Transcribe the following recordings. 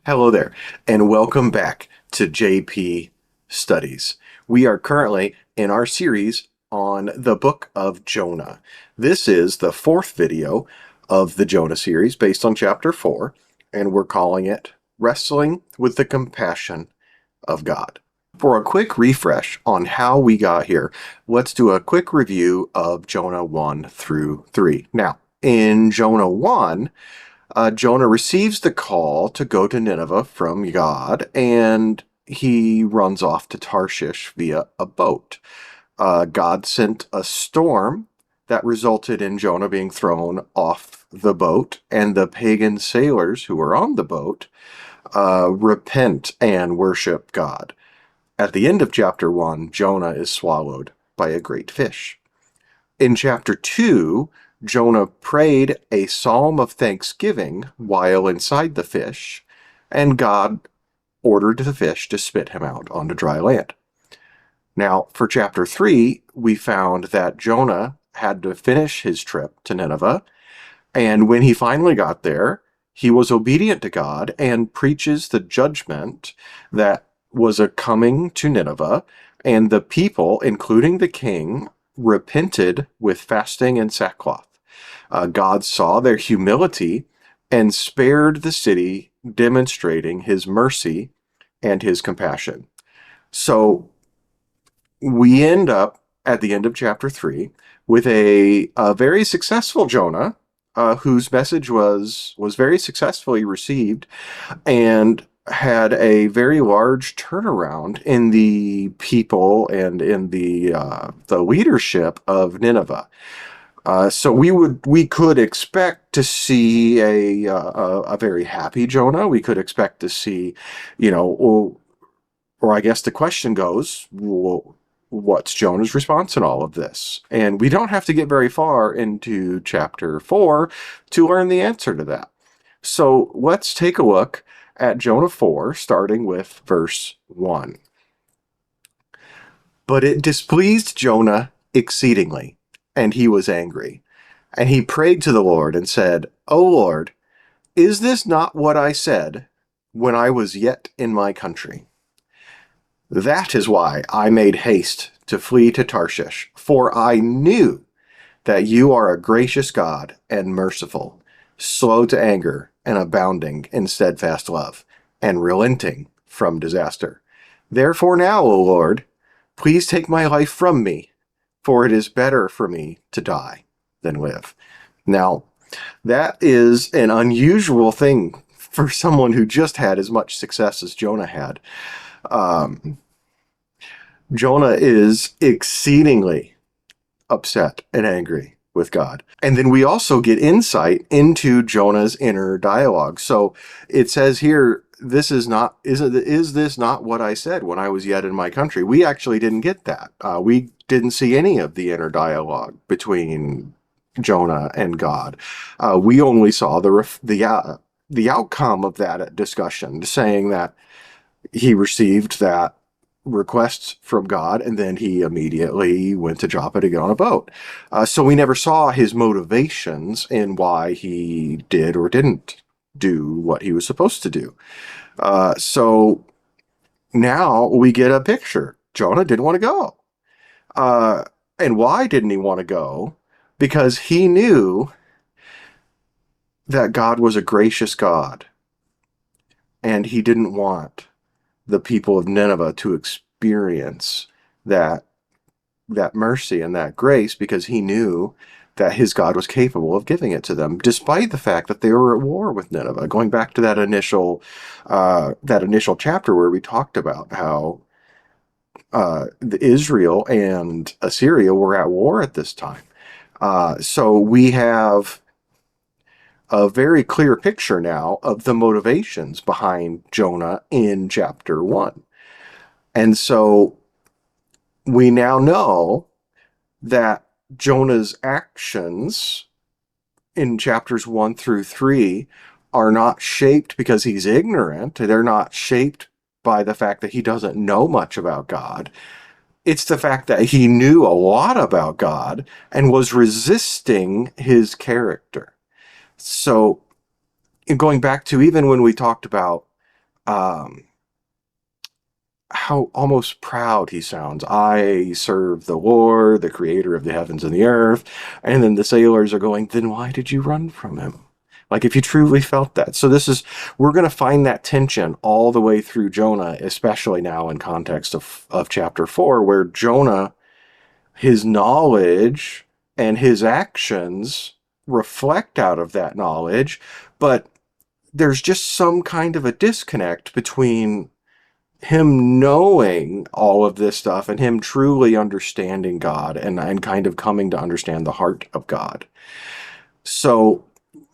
Hello there, and welcome back to JP Studies. We are currently in our series on the book of Jonah. This is the fourth video of the Jonah series based on chapter 4, and we're calling it Wrestling with the Compassion of God. For a quick refresh on how we got here, let's do a quick review of Jonah 1 through 3. Now, in Jonah 1, Jonah receives the call to go to Nineveh from God, and he runs off to Tarshish via a boat. God sent a storm that resulted in Jonah being thrown off the boat, and the pagan sailors who were on the boat repent and worship God. At the end of chapter 1, Jonah is swallowed by a great fish. In chapter 2, Jonah prayed a psalm of thanksgiving while inside the fish, and God ordered the fish to spit him out onto dry land. Now, for chapter 3, we found that Jonah had to finish his trip to Nineveh, and when he finally got there, he was obedient to God and preaches the judgment that was a coming to Nineveh, and the people, including the king, repented with fasting and sackcloth. God saw their humility and spared the city, demonstrating his mercy and his compassion. So we end up at the end of chapter 3 with a very successful Jonah, whose message was very successfully received and had a very large turnaround in the people and in the leadership of Nineveh. So we could expect to see a very happy Jonah. We could expect to see, or I guess the question goes, well, what's Jonah's response in all of this? And we don't have to get very far into chapter 4 to learn the answer to that. So let's take a look at Jonah 4, starting with verse 1. But it displeased Jonah exceedingly, and he was angry. And he prayed to the Lord and said, O Lord, is this not what I said when I was yet in my country? That is why I made haste to flee to Tarshish, for I knew that you are a gracious God and merciful, slow to anger and abounding in steadfast love, and relenting from disaster. Therefore now, O Lord, please take my life from me, for it is better for me to die than live. Now, that is an unusual thing for someone who just had as much success as Jonah had. Jonah is exceedingly upset and angry with God. And then we also get insight into Jonah's inner dialogue. So it says here, is this not what I said when I was yet in my country? We actually didn't get that. We didn't see any of the inner dialogue between Jonah and God. We only saw the outcome of that discussion, saying that he received that request from God, and then he immediately went to drop it again on a boat. So we never saw his motivations in why he did or didn't do what he was supposed to do. So now we get a picture. Jonah didn't want to go. And why didn't he want to go? Because he knew that God was a gracious God, and he didn't want the people of Nineveh to experience that mercy and that grace, because he knew that his God was capable of giving it to them, despite the fact that they were at war with Nineveh. Going back to that initial chapter where we talked about how Israel and Assyria were at war at this time. So we have a very clear picture now of the motivations behind Jonah in chapter 1. And so we now know that Jonah's actions in chapters 1 through 3 are not shaped because he's ignorant. They're not shaped by the fact that he doesn't know much about God. It's the fact that he knew a lot about God and was resisting his character. So going back to even when we talked about um, how almost proud he sounds. I serve the Lord, the creator of the heavens and the earth. And then the sailors are going, then why did you run from him? Like if you truly felt that. So we're going to find that tension all the way through Jonah, especially now in context of chapter 4, where Jonah, his knowledge and his actions reflect out of that knowledge, but there's just some kind of a disconnect between him knowing all of this stuff and him truly understanding God and kind of coming to understand the heart of God. So,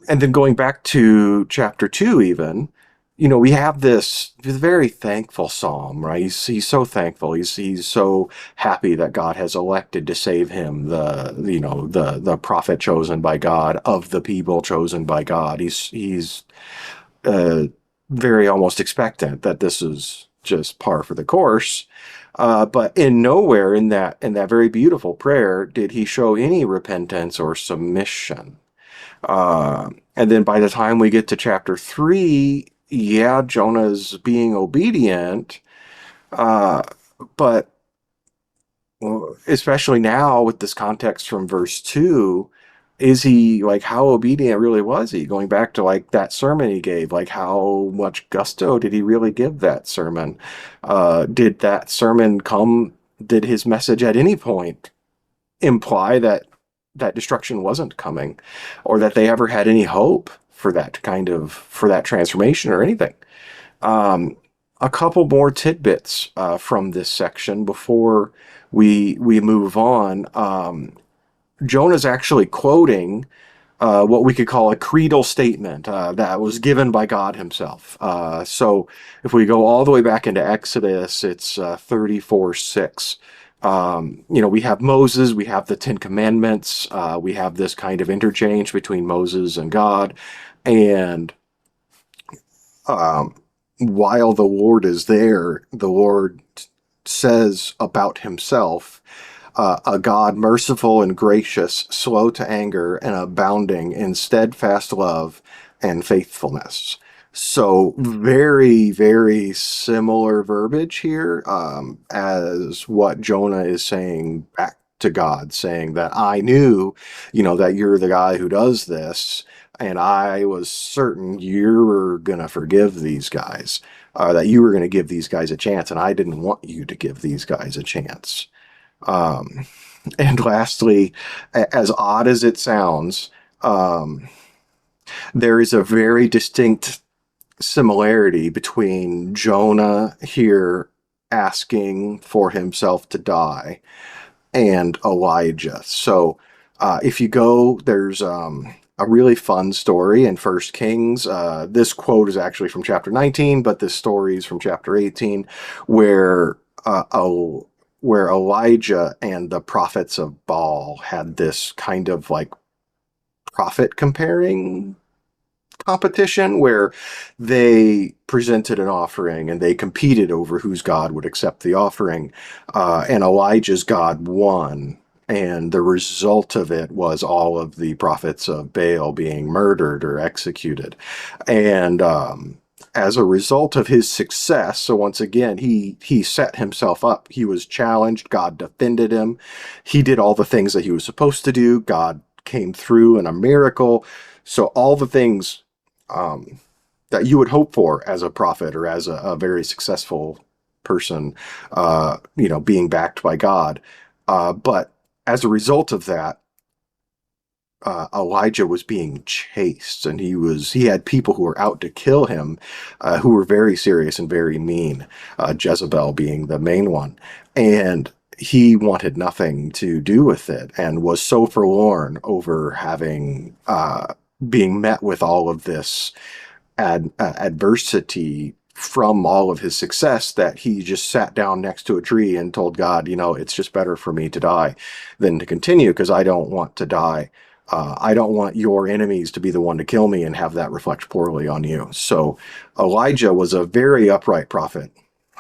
and then going back to chapter 2 even, we have this very thankful psalm, right? He's so thankful. He's so happy that God has elected to save him, the prophet chosen by God, of the people chosen by God. He's uh, very almost expectant that this is just par for the course. But in nowhere in that very beautiful prayer did he show any repentance or submission. And then by the time we get to chapter 3, yeah, Jonah's being obedient, uh, but especially now with this context from verse 2, is he like, how obedient really was he? Going back to like that sermon he gave, like how much gusto did he really give that sermon? Did that sermon did his message at any point imply that destruction wasn't coming, or that they ever had any hope for that transformation or anything? Um, a couple more tidbits from this section before we move on. Jonah's actually quoting what we could call a creedal statement that was given by God himself. So if we go all the way back into Exodus, it's 34:6. We have Moses, we have the Ten Commandments, we have this kind of interchange between Moses and God. And um, while the Lord is there, the Lord says about himself, a God merciful and gracious, slow to anger, and abounding in steadfast love and faithfulness. So very, very similar verbiage here as what Jonah is saying back to God, saying that I knew, that you're the guy who does this, and I was certain you were going to forgive these guys, that you were going to give these guys a chance, and I didn't want you to give these guys a chance. Um, and lastly, as odd as it sounds, there is a very distinct similarity between Jonah here asking for himself to die and Elijah. So if you go, there's a really fun story in First Kings. This quote is actually from chapter 19, but this story is from chapter 18, where where Elijah and the prophets of Baal had this kind of like prophet comparing competition where they presented an offering and they competed over whose God would accept the offering. And Elijah's God won. And the result of it was all of the prophets of Baal being murdered or executed. And as a result of his success, so once again, he set himself up. He was challenged. God defended him. He did all the things that he was supposed to do. God came through in a miracle. So all the things that you would hope for as a prophet or as a very successful person, being backed by God. But as a result of that, Elijah was being chased, and he had people who were out to kill him, who were very serious and very mean, Jezebel being the main one. And he wanted nothing to do with it and was so forlorn over having being met with all of this adversity from all of his success that he just sat down next to a tree and told God, it's just better for me to die than to continue, because I don't want to die. I don't want your enemies to be the one to kill me and have that reflect poorly on you. So Elijah was a very upright prophet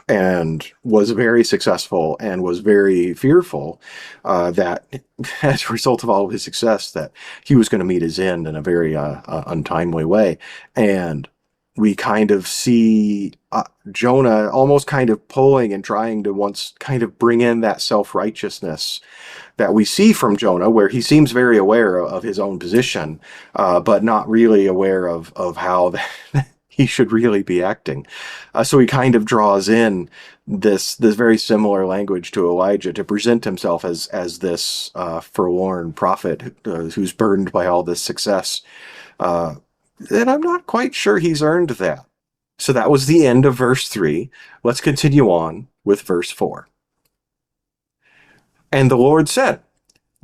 and was very successful and was very fearful that as a result of all of his success that he was going to meet his end in a very untimely way. And we kind of see Jonah almost kind of pulling and trying to once kind of bring in that self-righteousness that we see from Jonah, where he seems very aware of his own position, but not really aware of how he should really be acting. So he kind of draws in this very similar language to Elijah to present himself as this forlorn prophet who's burdened by all this success. Uh, and I'm not quite sure he's earned that. So that was the end of verse 3. Let's continue on with verse 4. And the Lord said,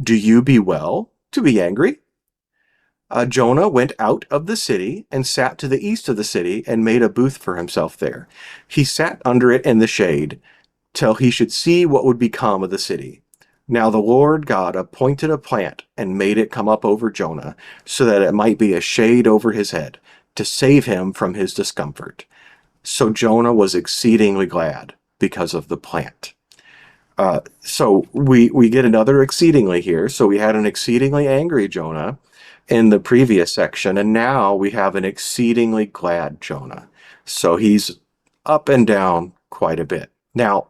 "Do you be well to be angry?" Jonah went out of the city and sat to the east of the city and made a booth for himself there. He sat under it in the shade till he should see what would become of the city. Now the Lord God appointed a plant and made it come up over Jonah, so that it might be a shade over his head, to save him from his discomfort. So Jonah was exceedingly glad because of the plant. So we get another exceedingly here. So we had an exceedingly angry Jonah in the previous section, and now we have an exceedingly glad Jonah. So he's up and down quite a bit. Now,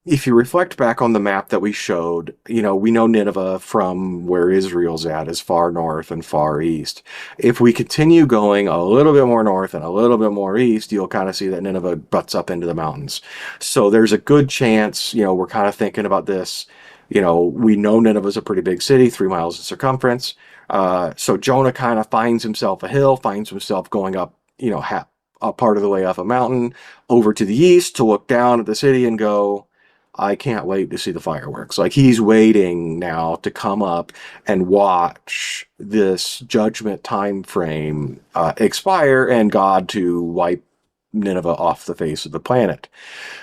if you reflect back on the map that we showed, we know Nineveh from where Israel's at is far north and far east. If we continue going a little bit more north and a little bit more east, you'll kind of see that Nineveh butts up into the mountains. So there's a good chance, we're kind of thinking about this. We know Nineveh's a pretty big city, 3 miles in circumference. So Jonah kind of finds himself a hill, finds himself going up, a part of the way up a mountain over to the east to look down at the city and go, I can't wait to see the fireworks. Like, he's waiting now to come up and watch this judgment time frame expire and God to wipe Nineveh off the face of the planet.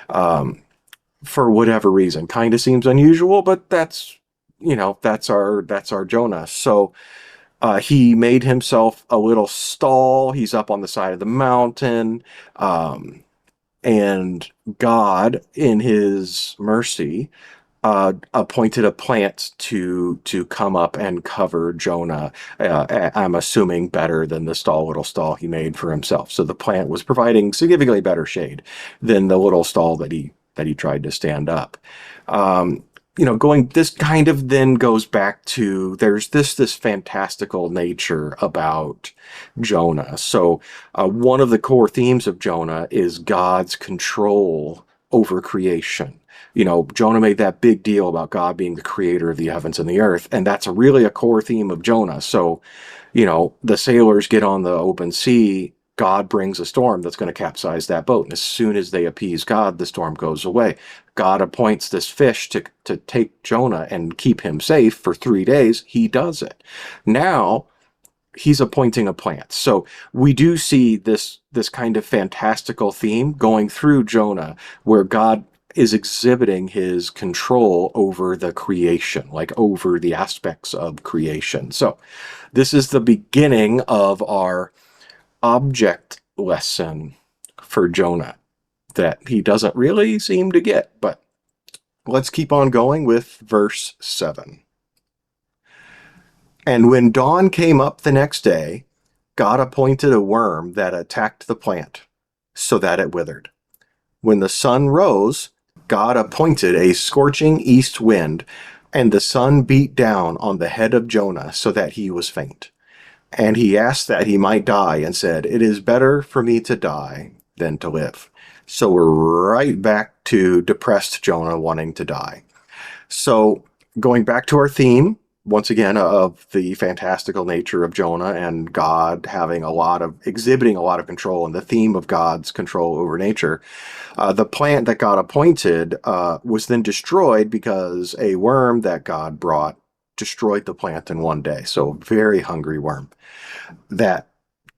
For whatever reason, kind of seems unusual, but that's our Jonah. So he made himself a little stall. He's up on the side of the mountain. And God, in his mercy, appointed a plant to come up and cover Jonah. I'm assuming better than the little stall he made for himself. So the plant was providing significantly better shade than the little stall that he tried to stand up. This kind of then goes back to there's this fantastical nature about Jonah. So one of the core themes of Jonah is God's control over creation. Jonah made that big deal about God being the creator of the heavens and the earth, and that's really a core theme of Jonah. So, the sailors get on the open sea, God brings a storm that's going to capsize that boat. And as soon as they appease God, the storm goes away. God appoints this fish to take Jonah and keep him safe for 3 days. He does it. Now he's appointing a plant. So we do see this kind of fantastical theme going through Jonah, where God is exhibiting his control over the creation, like over the aspects of creation. So this is the beginning of our object lesson for Jonah that he doesn't really seem to get. But let's keep on going with verse 7. And when dawn came up the next day, God appointed a worm that attacked the plant, so that it withered. When the sun rose, God appointed a scorching east wind, and the sun beat down on the head of Jonah, so that he was faint. And he asked that he might die and said, "It is better for me to die than to live." So we're right back to depressed Jonah wanting to die. So going back to our theme, once again, of the fantastical nature of Jonah and God exhibiting a lot of control, and the theme of God's control over nature. The plant that God appointed was then destroyed because a worm that God brought destroyed the plant in 1 day. So a very hungry worm that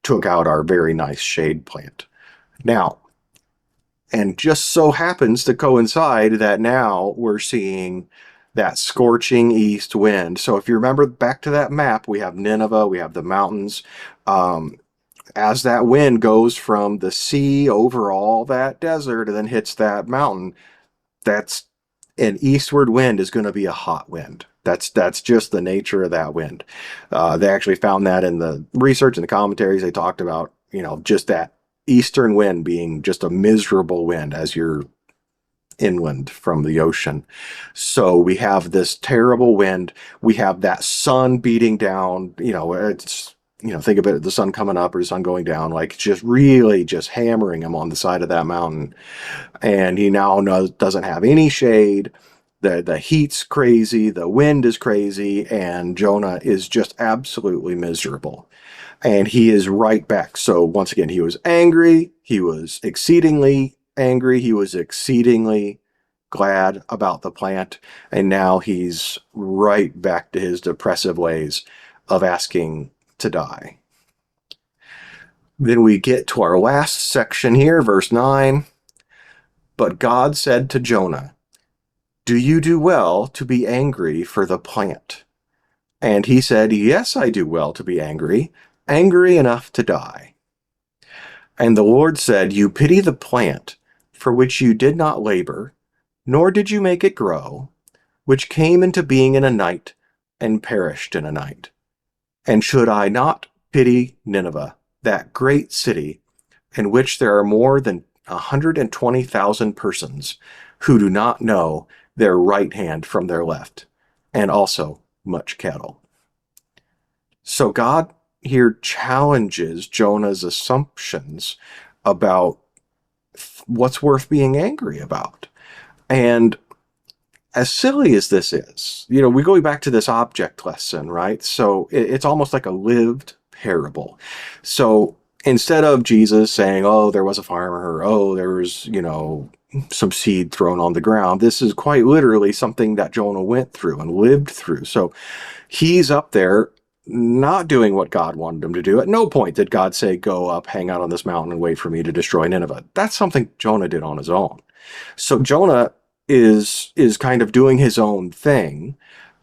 took out our very nice shade plant. Now, and just so happens to coincide that now we're seeing that scorching east wind. So if you remember back to that map, we have Nineveh, we have the mountains. As that wind goes from the sea over all that desert and then hits that mountain, that's an eastward wind is going to be a hot wind. That's just the nature of that wind. They actually found that in the research and the commentaries. They talked about, just that eastern wind being just a miserable wind as you're inland from the ocean. So we have this terrible wind. We have that sun beating down, it's, think of it, the sun coming up or the sun going down, like just really just hammering him on the side of that mountain. And he now doesn't have any shade. The heat's crazy, the wind is crazy, and Jonah is just absolutely miserable. And he is right back. So once again, he was angry. He was exceedingly angry. He was exceedingly glad about the plant. And now he's right back to his depressive ways of asking to die. Then we get to our last section here, verse 9. But God said to Jonah, "Do you do well to be angry for the plant?" And he said, "Yes, I do well to be angry, angry enough to die." And the Lord said, "You pity the plant for which you did not labor, nor did you make it grow, which came into being in a night and perished in a night. And should I not pity Nineveh, that great city, in which there are more than 120,000 persons who do not know their right hand from their left, and also much cattle?" So God here challenges Jonah's assumptions about what's worth being angry about. And as silly as this is, we go back to this object lesson, right? So it's almost like a lived parable. So instead of Jesus saying, "Oh, there was a farmer," or "Oh, there was, some seed thrown on the ground," this is quite literally something that Jonah went through and lived through. So he's up there not doing what God wanted him to do. At no point did God say, "Go up, hang out on this mountain and wait for me to destroy Nineveh." That's something Jonah did on his own. So Jonah is kind of doing his own thing,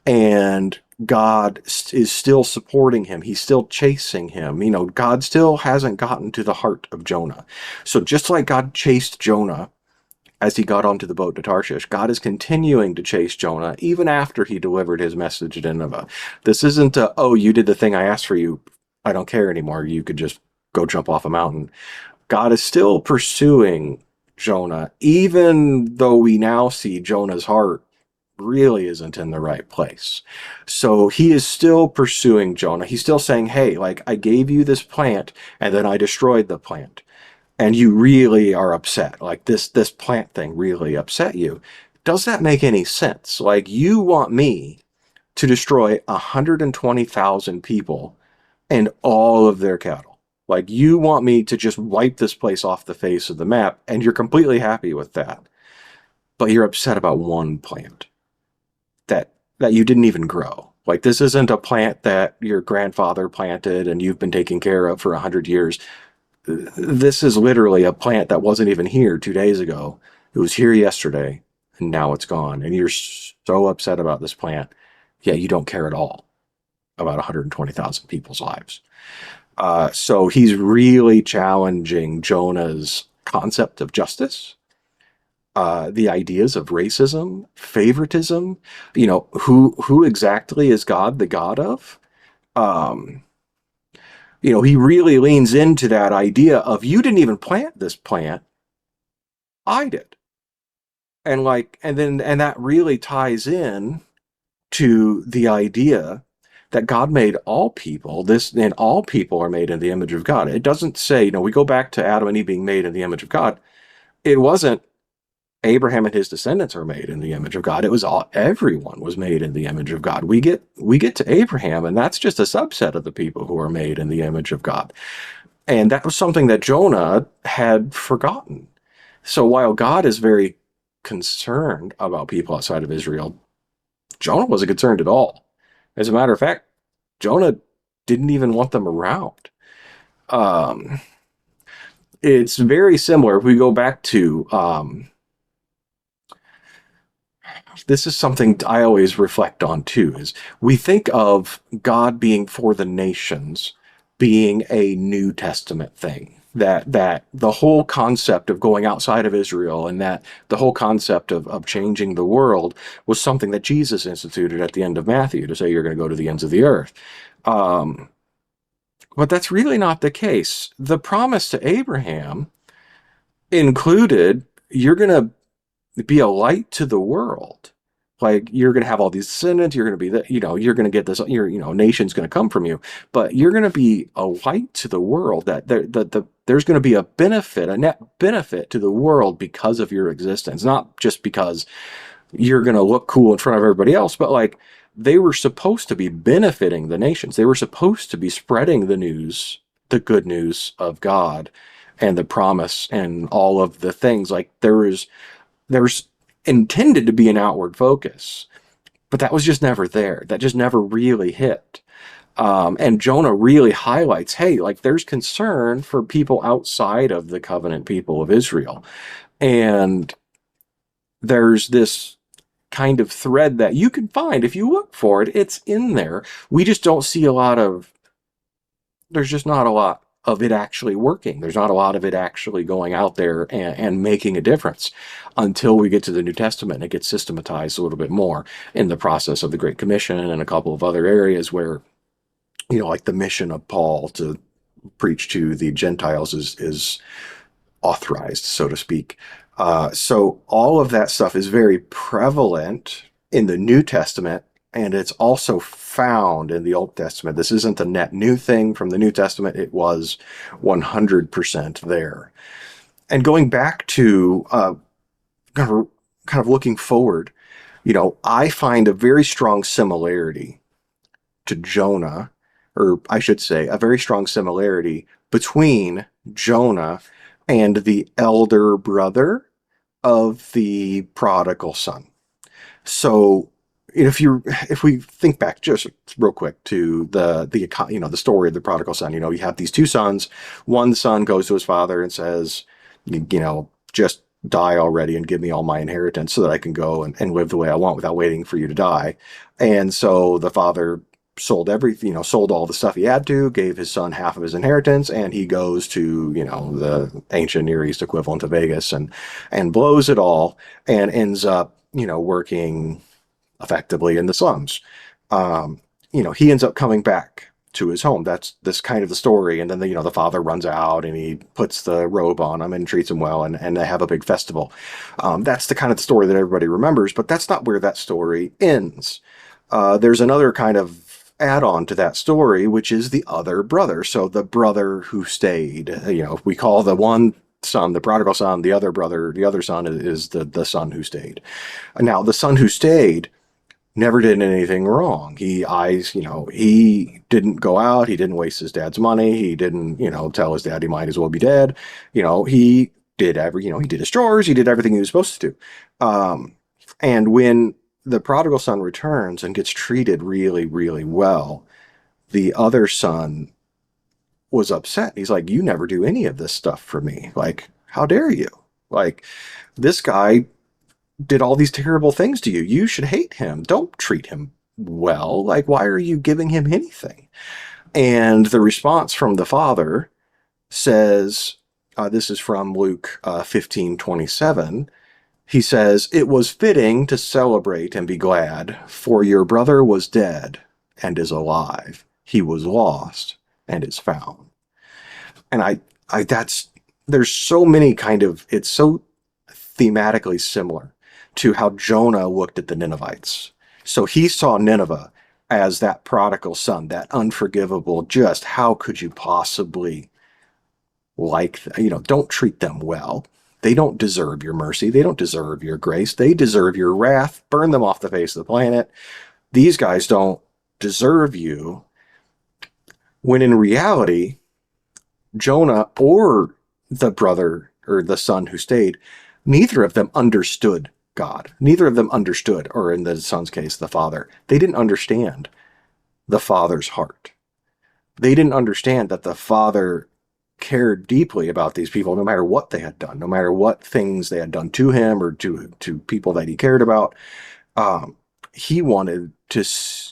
and God is still supporting him. He's still chasing him. God still hasn't gotten to the heart of Jonah. So just like God chased Jonah as he got onto the boat to Tarshish, God is continuing to chase Jonah even after he delivered his message to Nineveh. This isn't a, "Oh, you did the thing I asked for you. I don't care anymore. You could just go jump off a mountain." God is still pursuing Jonah, even though we now see Jonah's heart really isn't in the right place. So he is still pursuing Jonah. He's still saying, "Hey, I gave you this plant and then I destroyed the plant. And you really are upset. This plant thing really upset you. Does that make any sense? You want me to destroy 120,000 people and all of their cattle. You want me to just wipe this place off the face of the map, and you're completely happy with that. But you're upset about one plant that you didn't even grow. This isn't a plant that your grandfather planted and you've been taking care of for 100 years. This is literally a plant that wasn't even here 2 days ago. It was here yesterday, and now it's gone. And you're so upset about this plant, yet you don't care at all about 120,000 people's lives." So he's really challenging Jonah's concept of justice, the ideas of racism, favoritism. Who exactly is God the God of? He really leans into that idea of, "You didn't even plant this plant, I did." And that really ties in to the idea that God made all people, and all people are made in the image of God. It doesn't say, we go back to Adam and Eve being made in the image of God. It wasn't Abraham and his descendants are made in the image of God. It was everyone was made in the image of God. We get to Abraham, and that's just a subset of the people who are made in the image of God. And that was something that Jonah had forgotten. So while God is very concerned about people outside of Israel, Jonah wasn't concerned at all. As a matter of fact, Jonah didn't even want them around. It's very similar. If we go back to, this is something I always reflect on too, is we think of God being for the nations being a New Testament thing. That the whole concept of going outside of Israel and that the whole concept of changing the world was something that Jesus instituted at the end of Matthew to say you're going to go to the ends of the earth. But that's really not the case. The promise to Abraham included you're going to be a light to the world. Like you're going to have all these descendants. You're going to be the, you're going to get this, nation's going to come from you, but you're going to be a light to the world that there's going to be a benefit, a net benefit to the world because of your existence. Not just because you're going to look cool in front of everybody else, but like they were supposed to be benefiting the nations. They were supposed to be spreading the news, the good news of God and the promise and all of the things. Like there's intended to be an outward focus, but that was just never there. That just never really hit. And Jonah really highlights, hey, like there's concern for people outside of the covenant people of Israel. And there's this kind of thread that you can find if you look for it. It's in there. We just don't see there's just not a lot of it actually working. There's not a lot of it actually going out there and making a difference until we get to the New Testament and it gets systematized a little bit more in the process of the Great Commission and a couple of other areas where, like the mission of Paul to preach to the Gentiles is authorized, so to speak. So all of that stuff is very prevalent in the New Testament, and it's also found in the Old Testament. This isn't a net new thing from the New Testament. It was 100% there. And going back to kind of looking forward, I find a very strong similarity to Jonah, or I should say, a very strong similarity between Jonah and the elder brother of the prodigal son. So if we think back just real quick to the story of the prodigal son, you have these two sons. One son goes to his father and says, just die already and give me all my inheritance so that I can go and live the way I want without waiting for you to die. And so the father sold everything, sold all the stuff he had to, gave his son half of his inheritance, and he goes to, the ancient Near East equivalent of Vegas and blows it all and ends up, working effectively in the slums. He ends up coming back to his home. That's this kind of the story. And then the father runs out and he puts the robe on him and treats him well, and they have a big festival. That's the kind of story that everybody remembers, but that's not where that story ends. There's another kind of add-on to that story, which is the other brother. So the brother who stayed, we call the one son the prodigal son, the other brother, the other son is the son who stayed. Now, the son who stayed never did anything wrong. He didn't go out. He didn't waste his dad's money. He didn't, tell his dad he might as well be dead. He did he did his chores. He did everything he was supposed to do. And when the prodigal son returns and gets treated really, really well, the other son was upset. He's like, you never do any of this stuff for me. Like, how dare you? Like, this guy did all these terrible things to you. You should hate him. Don't treat him well. Like, why are you giving him anything? And the response from the father says, this is from Luke 15:27. He says, it was fitting to celebrate and be glad, for your brother was dead and is alive. He was lost and is found. And there's so many it's so thematically similar to how Jonah looked at the Ninevites. So he saw Nineveh as that prodigal son, that unforgivable, just how could you possibly don't treat them well. They don't deserve your mercy. They don't deserve your grace. They deserve your wrath. Burn them off the face of the planet. These guys don't deserve you. When in reality, Jonah or the brother or the son who stayed, neither of them understood God. Neither of them understood, or in the son's case, the father. They didn't understand the father's heart. They didn't understand that the father cared deeply about these people, no matter what they had done, no matter what things they had done to him or to people that he cared about. He wanted to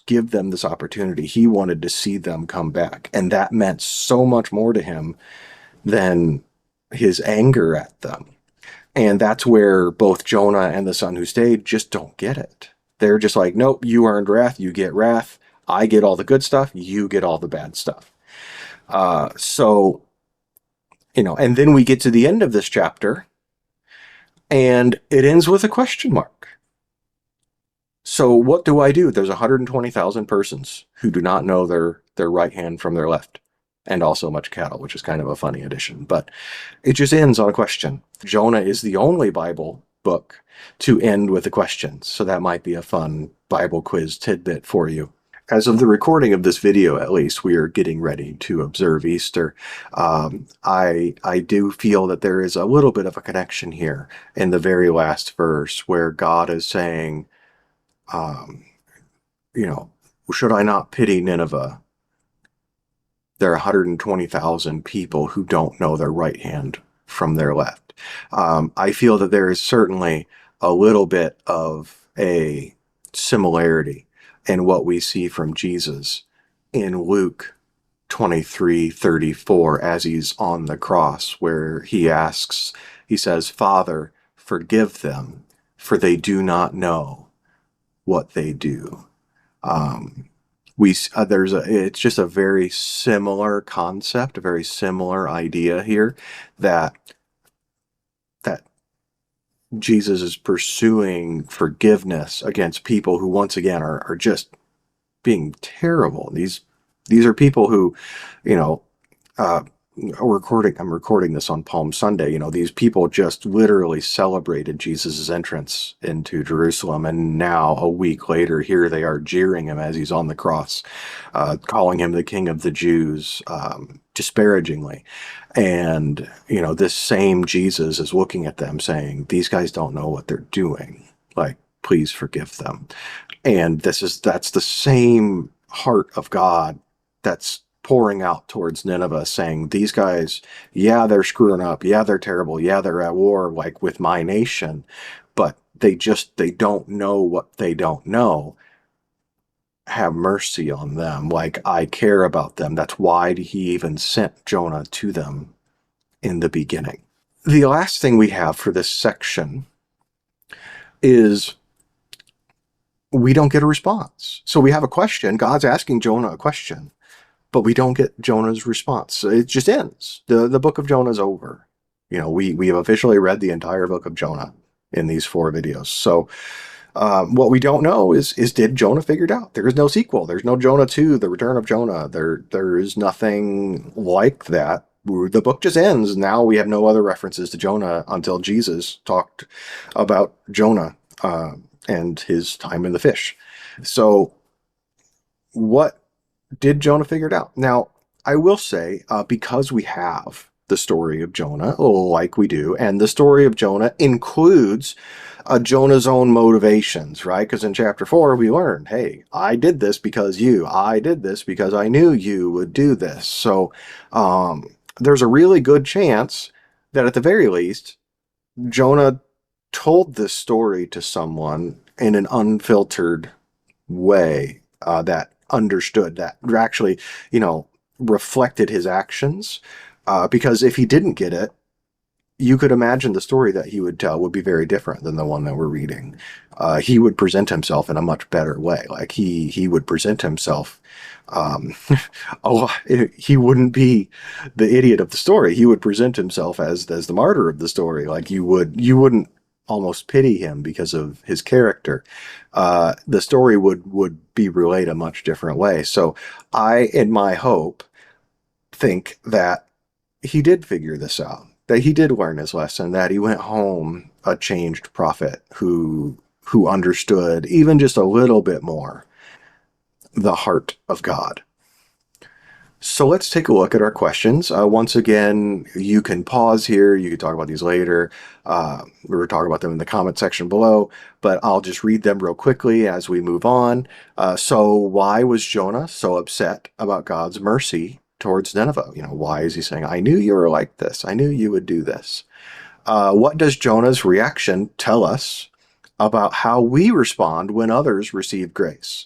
give them this opportunity. He wanted to see them come back. And that meant so much more to him than his anger at them. And that's where both Jonah and the son who stayed just don't get it. They're just like, nope, you earned wrath, you get wrath. I get all the good stuff, you get all the bad stuff. So, and then we get to the end of this chapter, and it ends with a question mark. So what do I do? There's 120,000 persons who do not know their right hand from their left, and also much cattle, which is kind of a funny addition. But it just ends on a question. Jonah is the only Bible book to end with a question, so that might be a fun Bible quiz tidbit for you. As of the recording of this video, at least, we are getting ready to observe Easter. I do feel that there is a little bit of a connection here in the very last verse where God is saying, um, should I not pity Nineveh? There are 120,000 people who don't know their right hand from their left. I feel that there is certainly a little bit of a similarity in what we see from Jesus in Luke 23:34 as he's on the cross, where he says, Father, forgive them, for they do not know what they do. It's just a very similar concept, a very similar idea here that Jesus is pursuing forgiveness against people who once again are just being terrible. These are people who, you know, I'm recording this on Palm Sunday. These people just literally celebrated Jesus' entrance into Jerusalem, and now a week later, here they are jeering him as he's on the cross, calling him the King of the Jews, disparagingly. And this same Jesus is looking at them, saying, "These guys don't know what they're doing. Like, please forgive them." And that's the same heart of God that's pouring out towards Nineveh, saying, these guys, yeah, they're screwing up. Yeah, they're terrible. Yeah, they're at war, like, with my nation, but they don't know what they don't know. Have mercy on them. Like, I care about them. That's why he even sent Jonah to them in the beginning. The last thing we have for this section is we don't get a response. So we have a question. God's asking Jonah a question, but we don't get Jonah's response. It just ends. The book of Jonah is over. We have officially read the entire book of Jonah in these 4 videos. So what we don't know is did Jonah figure it out? There is no sequel. There's no Jonah 2, the return of Jonah. There is nothing like that. The book just ends. Now we have no other references to Jonah until Jesus talked about Jonah and his time in the fish. So what did Jonah figure it out? Now, I will say, because we have the story of Jonah, like we do, and the story of Jonah includes Jonah's own motivations, right? Because in chapter 4, we learned, hey, I did this because I did this because I knew you would do this. So there's a really good chance that at the very least, Jonah told this story to someone in an unfiltered way that understood, that actually, reflected his actions. Because if he didn't get it, you could imagine the story that he would tell would be very different than the one that we're reading. He would present himself in a much better way. Like he would present himself. He wouldn't be the idiot of the story. He would present himself as the martyr of the story. Like you wouldn't almost pity him because of his character. The story would be relayed a much different way. So I, in my hope, think that he did figure this out, that he did learn his lesson, that he went home a changed prophet who understood even just a little bit more the heart of God. So let's take a look at our questions. Once again, you can pause here. You can talk about these later. We were talking about them in the comment section below, but I'll just read them real quickly as we move on. So why was Jonah so upset about God's mercy towards Nineveh? Why is he saying, I knew you were like this. I knew you would do this. What does Jonah's reaction tell us about how we respond when others receive grace?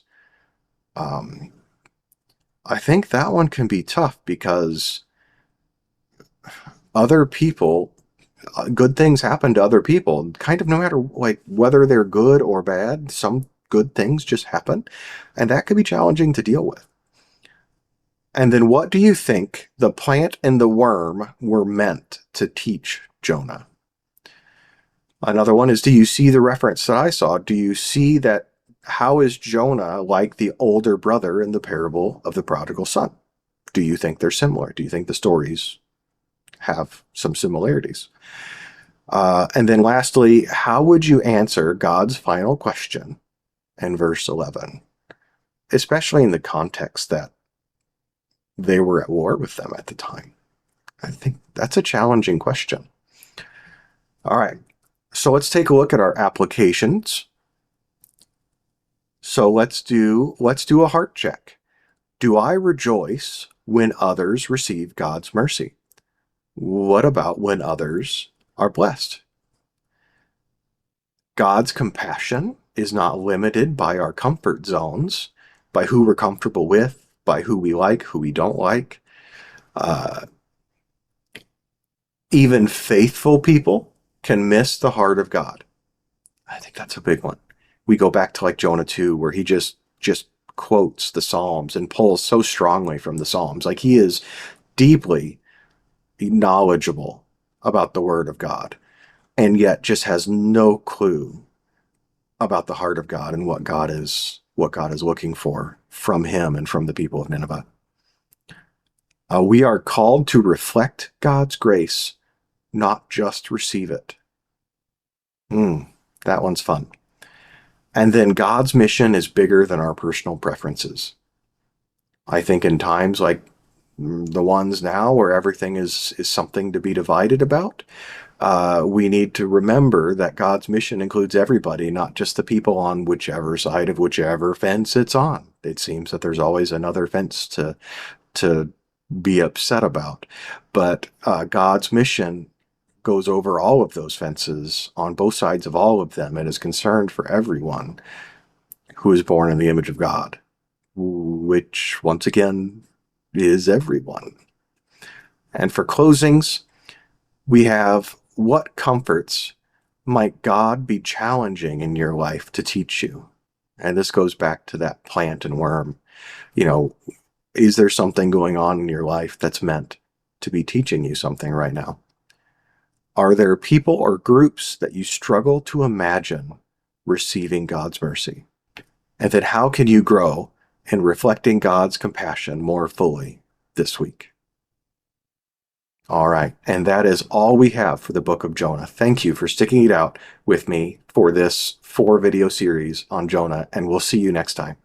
I think that one can be tough because other people, good things happen to other people, kind of no matter like whether they're good or bad. Some good things just happen, and that could be challenging to deal with. And then what do you think the plant and the worm were meant to teach Jonah? Another one is, do you see the reference that I saw? Do you see that? How is Jonah like the older brother in the parable of the prodigal son? Do you think they're similar? Do you think the stories have some similarities? And then lastly, how would you answer God's final question in verse 11, especially in the context that they were at war with them at the time? I think that's a challenging question. All right, so let's take a look at our applications. So let's do a heart check. Do I rejoice when others receive God's mercy? What about when others are blessed? God's compassion is not limited by our comfort zones, by who we're comfortable with, by who we like, who we don't like. Even faithful people can miss the heart of God. I think that's a big one. We go back to like Jonah 2, where he just quotes the Psalms and pulls so strongly from the Psalms. Like he is deeply knowledgeable about the Word of God, and yet just has no clue about the heart of God and what God is looking for from him and from the people of Nineveh. We are called to reflect God's grace, not just receive it. That one's fun. And then God's mission is bigger than our personal preferences. I think in times like the ones now where everything is something to be divided about, we need to remember that God's mission includes everybody, not just the people on whichever side of whichever fence it's on. It seems that there's always another fence to be upset about. But God's mission goes over all of those fences on both sides of all of them and is concerned for everyone who is born in the image of God, which once again is everyone. And for closings, we have, what comforts might God be challenging in your life to teach you? And this goes back to that plant and worm. You know, is there something going on in your life that's meant to be teaching you something right now? Are there people or groups that you struggle to imagine receiving God's mercy? And then how can you grow in reflecting God's compassion more fully this week? All right, and that is all we have for the book of Jonah. Thank you for sticking it out with me for this 4-video series on Jonah, and we'll see you next time.